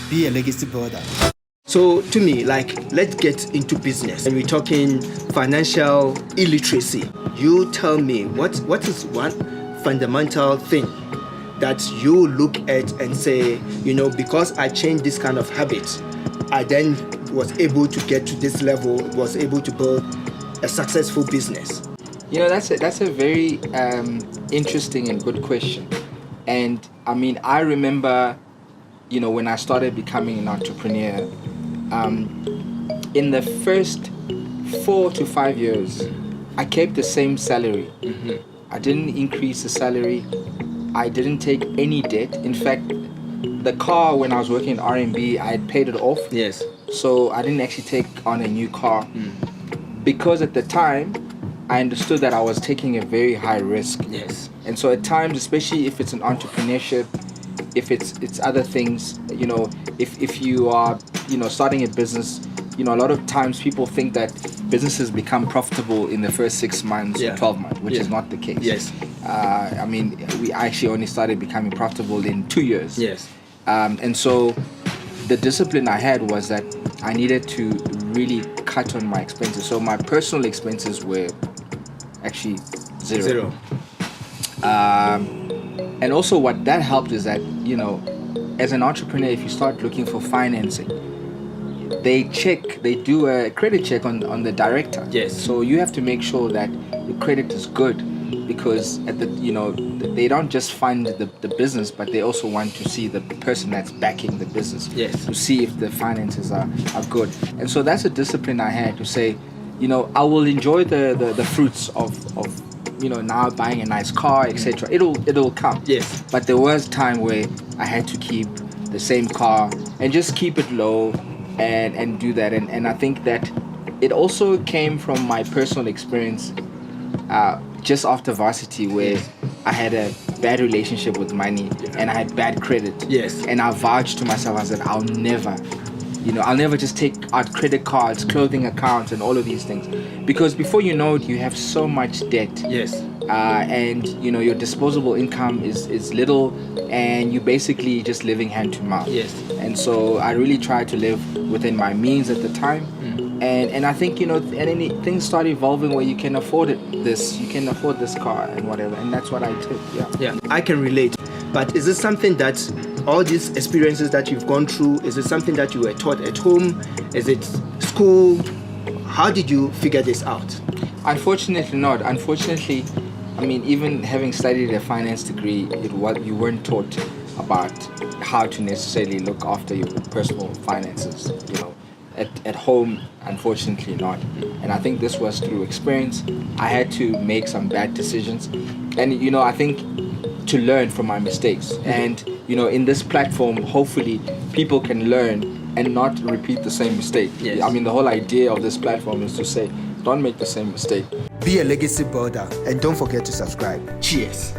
Be a legacy builder. So to me, like, let's get into business, and we're talking financial illiteracy. You tell me what is one fundamental thing that you look at and say, because I changed this kind of habit, I then was able to get to this level, was able to build a successful business. That's a very interesting and good question. And I mean, I remember, when I started becoming an entrepreneur, in the first 4 to 5 years, I kept the same salary. I didn't increase the salary. I didn't take any debt. In fact, the car, when I was working in R&B, I had paid it off. Yes. So I didn't actually take on a new car because at the time, I understood that I was taking a very high risk. Yes. And so at times, especially if it's an entrepreneurship, if it's other things, if you are, starting a business, a lot of times people think that businesses become profitable in the first 6 months or 12 months, which is not the case. Yes. I mean, we actually only started becoming profitable in 2 years. Yes. And so the discipline I had was that I needed to really cut on my expenses. So my personal expenses were actually zero. And also what that helped is that, as an entrepreneur, if you start looking for financing, they do a credit check on the director. Yes. So you have to make sure that your credit is good, because they don't just fund the business, but they also want to see the person that's backing the business. Yes. To see if the finances are good. And so that's a discipline I had to say, I will enjoy the fruits of now buying a nice car, etc. It'll come. Yes. But there was time where I had to keep the same car and just keep it low and do that. And I think that it also came from my personal experience just after varsity, where I had a bad relationship with money and I had bad credit. Yes. And I vouched to myself, I said, I'll never just take out credit cards, clothing accounts, and all of these things. Because before you know it, you have so much debt. Yes. And your disposable income is little, and you're basically just living hand to mouth. Yes. And so I really tried to live within my means at the time. And I think, and then things start evolving where you can afford you can afford this car and whatever. And that's what I took. Yeah, I can relate. But is it something that all these experiences that you've gone through, is it something that you were taught at home? Is it school? How did you figure this out? Unfortunately not. Unfortunately, I mean, even having studied a finance degree, you weren't taught about how to necessarily look after your personal finances, At home, unfortunately not. And I think this was through experience. I had to make some bad decisions. And, I think to learn from my mistakes. And, in this platform, hopefully people can learn and not repeat the same mistake. Yes. I mean, the whole idea of this platform is to say, don't make the same mistake. Be a legacy builder, and don't forget to subscribe. Cheers.